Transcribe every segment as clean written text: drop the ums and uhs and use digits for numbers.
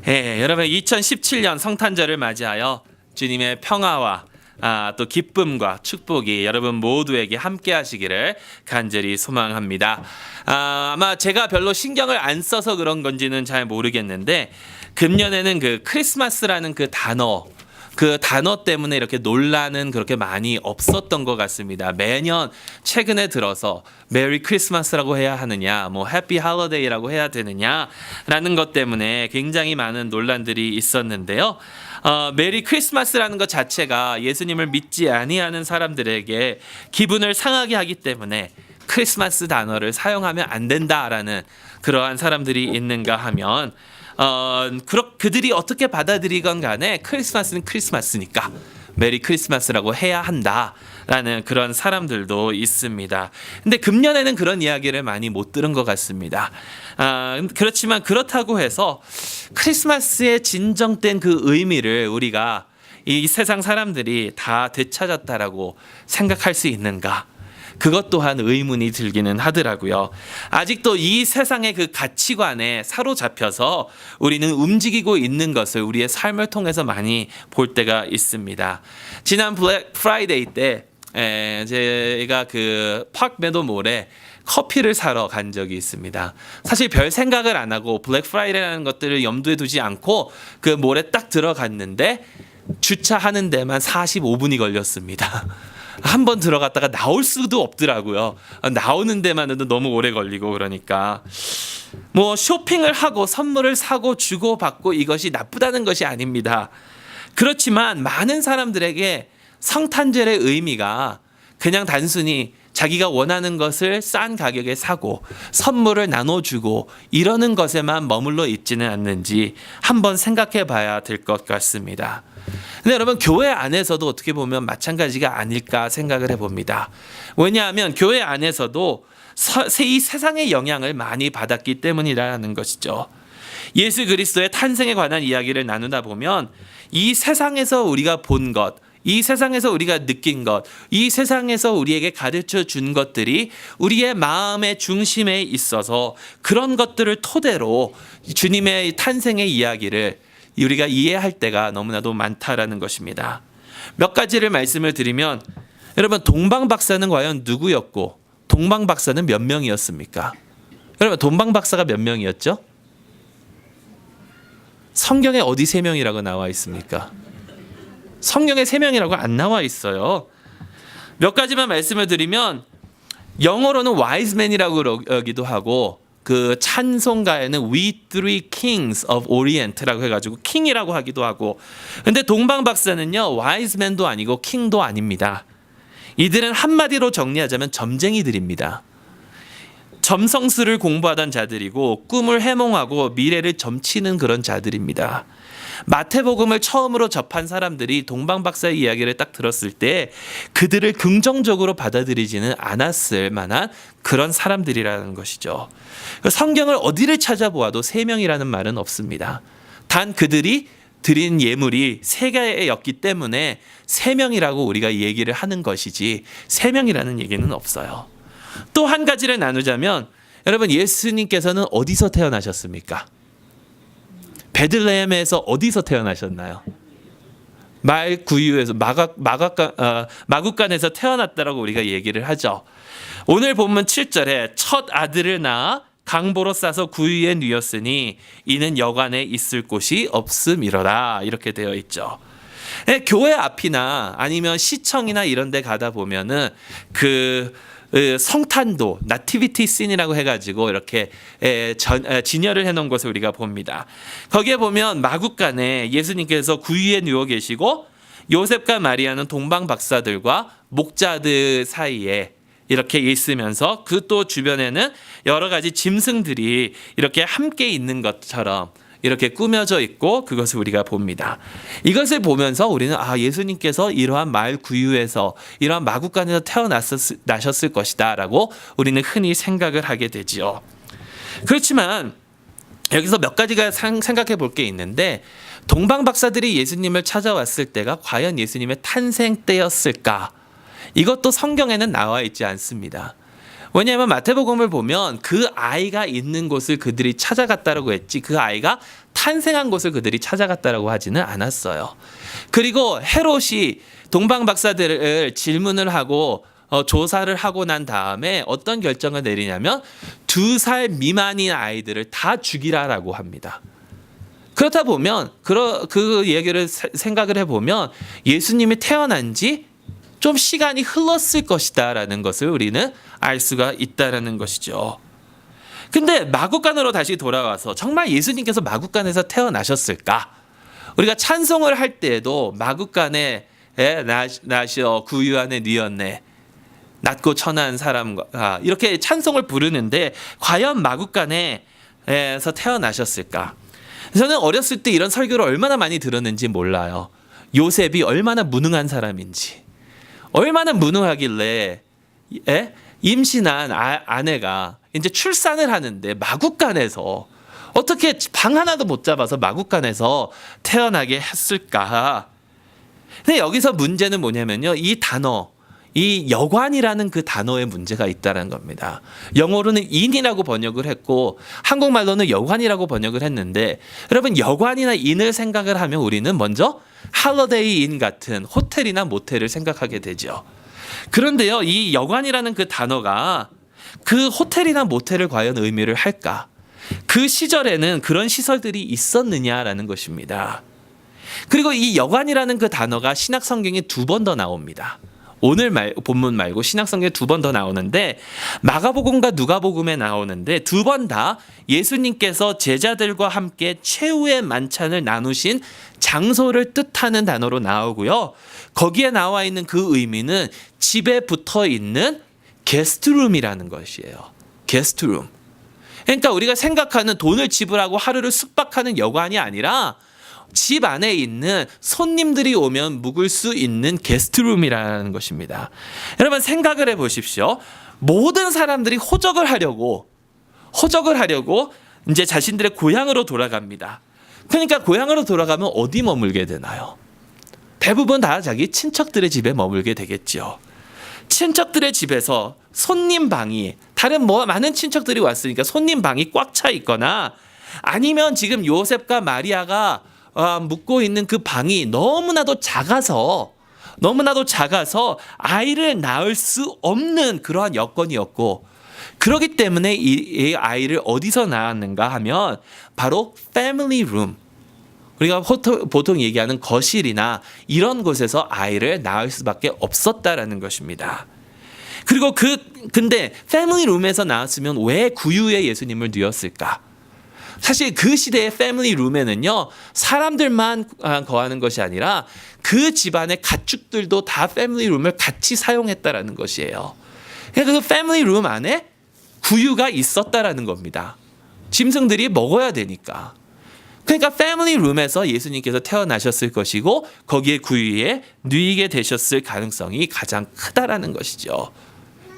여러분 2017년 성탄절을 맞이하여 주님의 평화와 또 기쁨과 축복이 여러분 모두에게 함께 하시기를 간절히 소망합니다. 아마 제가 별로 신경을 안 써서 그런 건지는 잘 모르겠는데 금년에는 그 크리스마스라는 그 단어 때문에 이렇게 논란은 그렇게 많이 없었던 것 같습니다. 매년 최근에 들어서 메리 크리스마스라고 해야 하느냐, 뭐 해피 할러데이라고 해야 되느냐라는 것 때문에 굉장히 많은 논란들이 있었는데요. 메리 크리스마스라는 것 자체가 예수님을 믿지 아니하는 사람들에게 기분을 상하게 하기 때문에 크리스마스 단어를 사용하면 안 된다라는 그러한 사람들이 있는가 하면 그들이 어떻게 받아들이건 간에 크리스마스는 크리스마스니까 메리 크리스마스라고 해야 한다라는 그런 사람들도 있습니다. 근데 금년에는 그런 이야기를 많이 못 들은 것 같습니다. 그렇지만 그렇다고 해서 크리스마스의 진정된 그 의미를 우리가 이 세상 사람들이 다 되찾았다라고 생각할 수 있는가? 그것 또한 의문이 들기는 하더라고요. 아직도 이 세상의 그 가치관에 사로잡혀서 우리는 움직이고 있는 것을 우리의 삶을 통해서 많이 볼 때가 있습니다. 지난 블랙 프라이데이 때 제가 그 파크 메도몰에 커피를 사러 간 적이 있습니다. 사실 별 생각을 안 하고 블랙 프라이데이라는 것들을 염두에 두지 않고 그 몰에 딱 들어갔는데 주차하는 데만 45분이 걸렸습니다. 한 번 들어갔다가 나올 수도 없더라고요. 나오는 데만 해도 너무 오래 걸리고 그러니까 뭐 쇼핑을 하고 선물을 사고 주고 받고 이것이 나쁘다는 것이 아닙니다. 그렇지만 많은 사람들에게 성탄절의 의미가 그냥 단순히 자기가 원하는 것을 싼 가격에 사고 선물을 나눠주고 이러는 것에만 머물러 있지는 않는지 한번 생각해 봐야 될 것 같습니다. 근데 여러분 교회 안에서도 어떻게 보면 마찬가지가 아닐까 생각을 해봅니다. 왜냐하면 교회 안에서도 이 세상의 영향을 많이 받았기 때문이라는 것이죠. 예수 그리스도의 탄생에 관한 이야기를 나누다 보면 이 세상에서 우리가 본 것, 이 세상에서 우리가 느낀 것, 이 세상에서 우리에게 가르쳐 준 것들이 우리의 마음의 중심에 있어서 그런 것들을 토대로 주님의 탄생의 이야기를 우리가 이해할 때가 너무나도 많다라는 것입니다. 몇 가지를 말씀을 드리면 여러분 동방박사는 과연 누구였고 동방박사는 몇 명이었습니까? 여러분 동방박사가 몇 명이었죠? 성경에 어디 3명이라고 나와 있습니까? 성경에 3명이라고 안 나와 있어요. 몇 가지만 말씀을 드리면 영어로는 wise man이라고 여기도 하고 그 찬송가에는 We Three Kings of Orient라고 해가지고 킹이라고 하기도 하고 근데 동방박사는요 wise man도 아니고 킹도 아닙니다. 이들은 한마디로 정리하자면 점쟁이들입니다. 점성술을 공부하던 자들이고 꿈을 해몽하고 미래를 점치는 그런 자들입니다. 마태복음을 처음으로 접한 사람들이 동방박사의 이야기를 딱 들었을 때 그들을 긍정적으로 받아들이지는 않았을 만한 그런 사람들이라는 것이죠. 성경을 어디를 찾아보아도 3명이라는 말은 없습니다. 단 그들이 드린 예물이 3개였기 때문에 3명이라고 우리가 얘기를 하는 것이지 3명이라는 얘기는 없어요. 또 한 가지를 나누자면 여러분 예수님께서는 어디서 태어나셨습니까? 베들레헴에서 어디서 태어나셨나요? 말구유에서 마구간에서 태어났다라고 우리가 얘기를 하죠. 오늘 본문 7절에 첫 아들을 낳아 강보로 싸서 구유에 누였으니 이는 여관에 있을 곳이 없음이로라 이렇게 되어 있죠. 교회 앞이나 아니면 시청이나 이런 데 가다 보면은 그 성탄도 나티비티 씬이라고 해가지고 이렇게 진열을 해놓은 것을 우리가 봅니다. 거기에 보면 마구간에 예수님께서 구유에 누워 계시고 요셉과 마리아는 동방박사들과 목자들 사이에 이렇게 있으면서 그 또 주변에는 여러 가지 짐승들이 이렇게 함께 있는 것처럼 이렇게 꾸며져 있고 그것을 우리가 봅니다. 이것을 보면서 우리는 예수님께서 이러한 말 구유에서 이러한 마구간에서 태어나셨을 것이다 라고 우리는 흔히 생각을 하게 되지요. 그렇지만 여기서 몇 가지가 생각해 볼 게 있는데 동방박사들이 예수님을 찾아왔을 때가 과연 예수님의 탄생 때였을까? 이것도 성경에는 나와 있지 않습니다. 왜냐하면 마태복음을 보면 그 아이가 있는 곳을 그들이 찾아갔다라고 했지 그 아이가 탄생한 곳을 그들이 찾아갔다라고 하지는 않았어요. 그리고 헤롯이 동방 박사들을 질문을 하고 조사를 하고 난 다음에 어떤 결정을 내리냐면 2살 미만인 아이들을 다 죽이라라고 합니다. 그렇다 보면 그 얘기를 생각을 해보면 예수님이 태어난 지 좀 시간이 흘렀을 것이다라는 것을 우리는 알 수가 있다라는 것이죠. 근데 마국간으로 다시 돌아와서 정말 예수님께서 마국간에서 태어나셨을까? 우리가 찬송을 할 때에도 마국간에 나시어 구유한에 뉘었네 낮고 천한 사람과 이렇게 찬송을 부르는데 과연 마국간에서 태어나셨을까? 저는 어렸을 때 이런 설교를 얼마나 많이 들었는지 몰라요. 요셉이 얼마나 무능한 사람인지 얼마나 무능하길래 임신한 아내가 이제 출산을 하는데 마국간에서 어떻게 방 하나도 못 잡아서 마국간에서 태어나게 했을까? 근데 여기서 문제는 뭐냐면요. 이 단어, 이 여관이라는 그 단어에 문제가 있다는 겁니다. 영어로는 인이라고 번역을 했고 한국말로는 여관이라고 번역을 했는데 여러분 여관이나 인을 생각을 하면 우리는 먼저 할러데이 인 같은 호텔이나 모텔을 생각하게 되죠. 그런데요. 이 여관이라는 그 단어가 그 호텔이나 모텔을 과연 의미를 할까? 그 시절에는 그런 시설들이 있었느냐라는 것입니다. 그리고 이 여관이라는 그 단어가 신약 성경에 2번 더 나옵니다. 오늘 본문 말고 신약 성경에 2번 더 나오는데 마가복음과 누가복음에 나오는데 2번 다 예수님께서 제자들과 함께 최후의 만찬을 나누신 장소를 뜻하는 단어로 나오고요. 거기에 나와 있는 그 의미는 집에 붙어 있는 게스트룸이라는 것이에요. 게스트룸. 그러니까 우리가 생각하는 돈을 지불하고 하루를 숙박하는 여관이 아니라 집 안에 있는 손님들이 오면 묵을 수 있는 게스트룸이라는 것입니다. 여러분 생각을 해보십시오. 모든 사람들이 호적을 하려고 이제 자신들의 고향으로 돌아갑니다. 그러니까 고향으로 돌아가면 어디 머물게 되나요? 대부분 다 자기 친척들의 집에 머물게 되겠죠. 친척들의 집에서 손님 방이 다른 많은 친척들이 왔으니까 손님 방이 꽉 차 있거나 아니면 지금 요셉과 마리아가 묵고 있는 그 방이 너무나도 작아서 아이를 낳을 수 없는 그러한 여건이었고 그렇기 때문에 이 아이를 어디서 낳았는가 하면 바로 패밀리 룸 우리가 보통 얘기하는 거실이나 이런 곳에서 아이를 낳을 수밖에 없었다라는 것입니다. 그리고 근데 패밀리 룸에서 낳았으면 왜 구유에 예수님을 뉘었을까? 사실 그 시대의 패밀리 룸에는요 사람들만 거하는 것이 아니라 그 집안의 가축들도 다 패밀리 룸을 같이 사용했다라는 것이에요. 그러니까 그 패밀리 룸 안에 구유가 있었다라는 겁니다. 짐승들이 먹어야 되니까. 그러니까 패밀리 룸에서 예수님께서 태어나셨을 것이고 거기에 구유에 누이게 되셨을 가능성이 가장 크다라는 것이죠.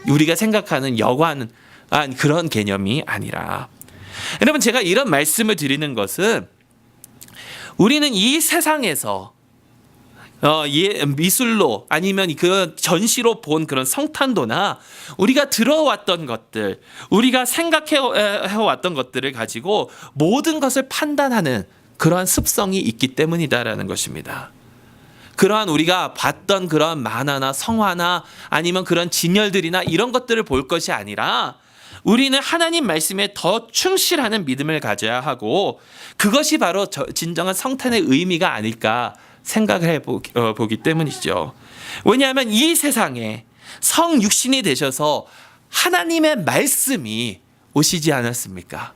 우리가 생각하는 여관 그런 개념이 아니라. 여러분 제가 이런 말씀을 드리는 것은 우리는 이 세상에서 미술로 아니면 그 전시로 본 그런 성탄도나 우리가 들어왔던 것들 우리가 생각해왔던 것들을 가지고 모든 것을 판단하는 그러한 습성이 있기 때문이다라는 것입니다. 그러한 우리가 봤던 그러한 만화나 성화나 아니면 그런 진열들이나 이런 것들을 볼 것이 아니라 우리는 하나님 말씀에 더 충실하는 믿음을 가져야 하고 그것이 바로 진정한 성탄의 의미가 아닐까 생각을 해보기 때문이죠. 왜냐하면 이 세상에 성육신이 되셔서 하나님의 말씀이 오시지 않았습니까?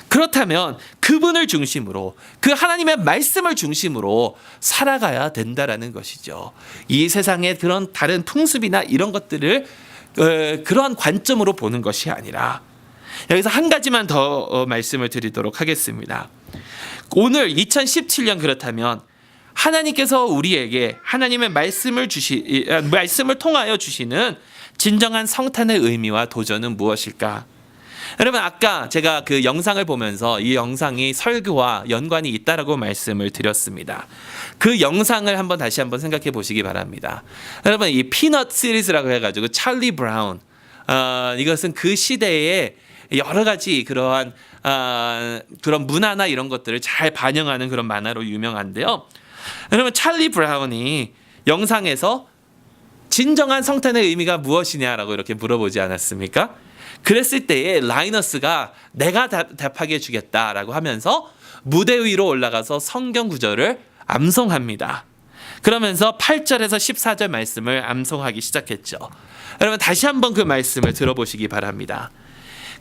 그렇다면 그분을 중심으로 그 하나님의 말씀을 중심으로 살아가야 된다라는 것이죠. 이 세상의 그런 다른 풍습이나 이런 것들을 그러한 관점으로 보는 것이 아니라 여기서 한 가지만 더 말씀을 드리도록 하겠습니다. 오늘 2017년 그렇다면 하나님께서 우리에게 하나님의 말씀을 통하여 주시는 진정한 성탄의 의미와 도전은 무엇일까? 여러분 아까 제가 그 영상을 보면서 이 영상이 설교와 연관이 있다라고 말씀을 드렸습니다. 그 영상을 다시 한번 생각해 보시기 바랍니다. 여러분 이 피넛 시리즈라고 해가지고 찰리 브라운 이것은 그 시대의 여러 가지 그러한 그런 문화나 이런 것들을 잘 반영하는 그런 만화로 유명한데요. 여러분 찰리 브라운이 영상에서 진정한 성탄의 의미가 무엇이냐라고 이렇게 물어보지 않았습니까? 그랬을 때에 라이너스가 내가 답하게 해주겠다라고 하면서 무대 위로 올라가서 성경 구절을 암송합니다. 그러면서 8절에서 14절 말씀을 암송하기 시작했죠. 여러분 다시 한번 그 말씀을 들어보시기 바랍니다.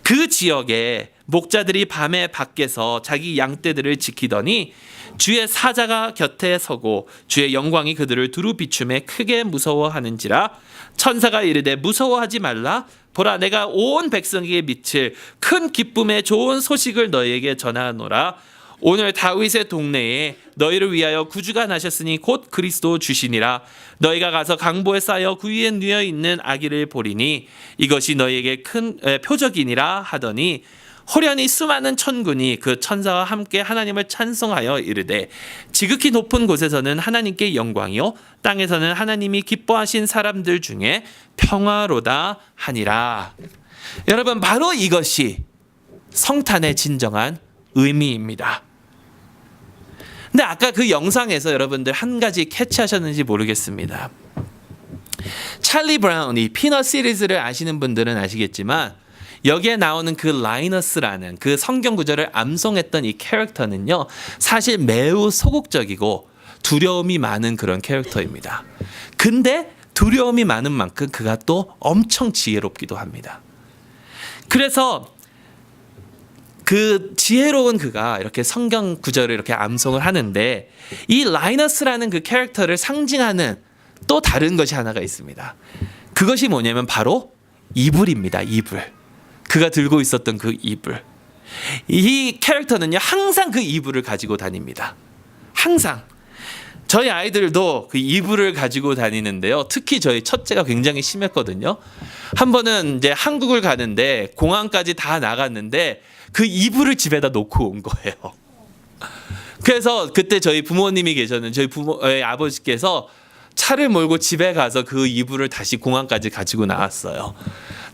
그 지역에 목자들이 밤에 밖에서 자기 양떼들을 지키더니 주의 사자가 곁에 서고 주의 영광이 그들을 두루 비추매 크게 무서워하는지라 천사가 이르되 무서워하지 말라 보라 내가 온 백성에게 미칠 큰 기쁨의 좋은 소식을 너희에게 전하노라 오늘 다윗의 동네에 너희를 위하여 구주가 나셨으니 곧 그리스도 주시니라 너희가 가서 강보에 쌓여 그 위에 누워 있는 아기를 보리니 이것이 너희에게 큰 표적이니라 하더니 호련히 수많은 천군이 그 천사와 함께 하나님을 찬송하여 이르되 지극히 높은 곳에서는 하나님께 영광이요 땅에서는 하나님이 기뻐하신 사람들 중에 평화로다 하니라. 여러분 바로 이것이 성탄의 진정한 의미입니다. 근데 아까 그 영상에서 여러분들 한 가지 캐치하셨는지 모르겠습니다. 찰리 브라운이 피넛 시리즈를 아시는 분들은 아시겠지만 여기에 나오는 그 라이너스라는 그 성경 구절을 암송했던 이 캐릭터는요 사실 매우 소극적이고 두려움이 많은 그런 캐릭터입니다. 근데 두려움이 많은 만큼 그가 또 엄청 지혜롭기도 합니다. 그래서 그 지혜로운 그가 이렇게 성경 구절을 이렇게 암송을 하는데 이 라이너스라는 그 캐릭터를 상징하는 또 다른 것이 하나가 있습니다. 그것이 뭐냐면 바로 이불입니다. 이불. 그가 들고 있었던 그 이불. 이 캐릭터는요 항상 그 이불을 가지고 다닙니다. 항상. 저희 아이들도 그 이불을 가지고 다니는데요. 특히 저희 첫째가 굉장히 심했거든요. 한 번은 이제 한국을 가는데 공항까지 다 나갔는데 그 이불을 집에다 놓고 온 거예요. 그래서 그때 저희 부모님이 계셨는 저희 아버지께서 차를 몰고 집에 가서 그 이불을 다시 공항까지 가지고 나왔어요.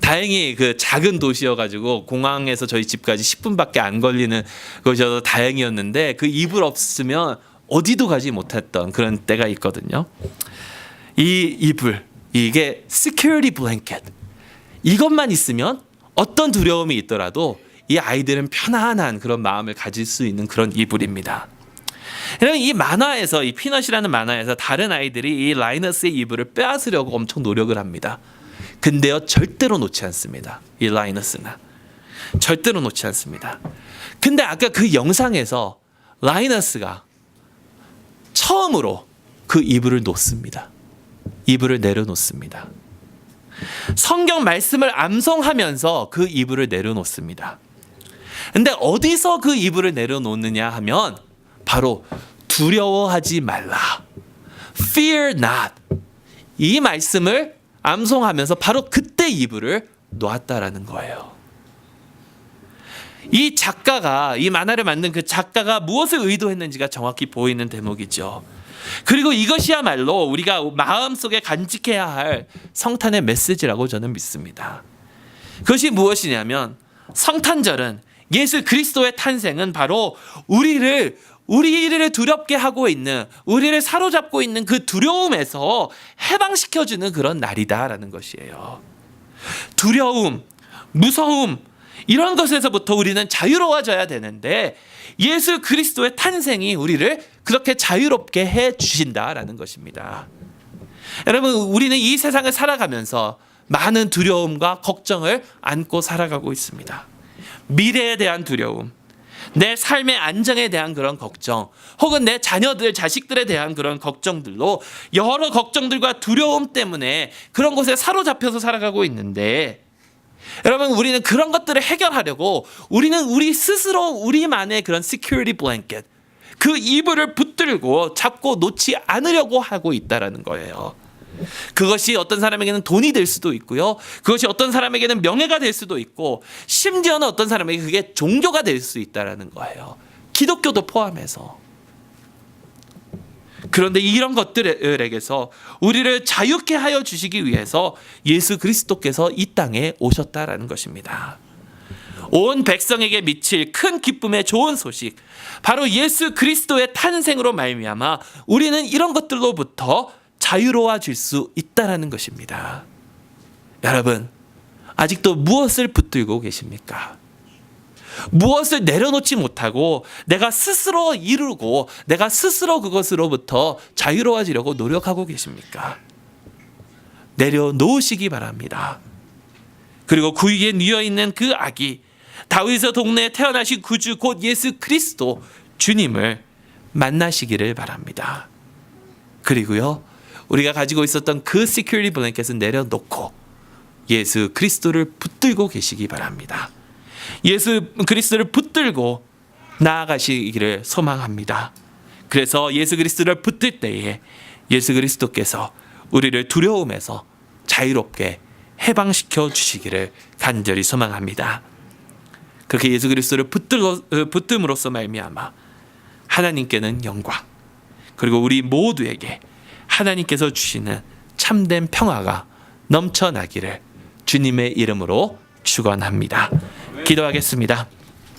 다행히 그 작은 도시여가지고 공항에서 저희 집까지 10분밖에 안 걸리는 것이어서 다행이었는데 그 이불 없으면 어디도 가지 못했던 그런 때가 있거든요. 이 이불, 이게 security blanket. 이것만 있으면 어떤 두려움이 있더라도 이 아이들은 편안한 그런 마음을 가질 수 있는 그런 이불입니다. 여러분 이 만화에서 이 피넛이라는 만화에서 다른 아이들이 이 라이너스의 이불을 빼앗으려고 엄청 노력을 합니다. 근데요 절대로 놓지 않습니다. 이 라이너스는 절대로 놓지 않습니다. 근데 아까 그 영상에서 라이너스가 처음으로 그 이불을 놓습니다. 이불을 내려놓습니다. 성경 말씀을 암송하면서 그 이불을 내려놓습니다. 근데 어디서 그 이불을 내려놓느냐 하면 바로 두려워하지 말라. Fear not. 이 말씀을 암송하면서 바로 그때 이불을 놓았다라는 거예요. 이 작가가 이 만화를 만든 그 작가가 무엇을 의도했는지가 정확히 보이는 대목이죠. 그리고 이것이야말로 우리가 마음속에 간직해야 할 성탄의 메시지라고 저는 믿습니다. 그것이 무엇이냐면 성탄절은 예수 그리스도의 탄생은 바로 우리를 두렵게 하고 있는 우리를 사로잡고 있는 그 두려움에서 해방시켜주는 그런 날이다라는 것이에요. 두려움, 무서움 이런 것에서부터 우리는 자유로워져야 되는데 예수 그리스도의 탄생이 우리를 그렇게 자유롭게 해 주신다라는 것입니다. 여러분 우리는 이 세상을 살아가면서 많은 두려움과 걱정을 안고 살아가고 있습니다. 미래에 대한 두려움, 내 삶의 안정에 대한 그런 걱정, 혹은 내 자녀들, 자식들에 대한 그런 걱정들로 여러 걱정들과 두려움 때문에 그런 곳에 사로잡혀서 살아가고 있는데 여러분 우리는 그런 것들을 해결하려고 우리는 우리 스스로 우리만의 그런 security blanket, 그 이불을 붙들고 잡고 놓지 않으려고 하고 있다라는 거예요. 그것이 어떤 사람에게는 돈이 될 수도 있고요. 그것이 어떤 사람에게는 명예가 될 수도 있고 심지어는 어떤 사람에게 그게 종교가 될 수 있다라는 거예요. 기독교도 포함해서. 그런데 이런 것들에게서 우리를 자유케 하여 주시기 위해서 예수 그리스도께서 이 땅에 오셨다라는 것입니다. 온 백성에게 미칠 큰 기쁨의 좋은 소식, 바로 예수 그리스도의 탄생으로 말미암아 우리는 이런 것들로부터 자유로워질 수 있다라는 것입니다. 여러분, 아직도 무엇을 붙들고 계십니까? 무엇을 내려놓지 못하고 내가 스스로 이루고 내가 스스로 그것으로부터 자유로워지려고 노력하고 계십니까? 내려놓으시기 바랍니다. 그리고 구유에 뉘어있는 그 아기, 다윗의 동네에 태어나신 구주 곧 예수 그리스도 주님을 만나시기를 바랍니다. 그리고요, 우리가 가지고 있었던 그 시큐리티 블랭켓은 내려놓고 예수 그리스도를 붙들고 계시기 바랍니다. 예수 그리스도를 붙들고 나아가시기를 소망합니다. 그래서 예수 그리스도를 붙들 때에 예수 그리스도께서 우리를 두려움에서 자유롭게 해방시켜 주시기를 간절히 소망합니다. 그렇게 예수 그리스도를 붙듦으로써 말미암아 하나님께는 영광, 그리고 우리 모두에게 하나님께서 주시는 참된 평화가 넘쳐나기를 주님의 이름으로 축원합니다. 기도하겠습니다.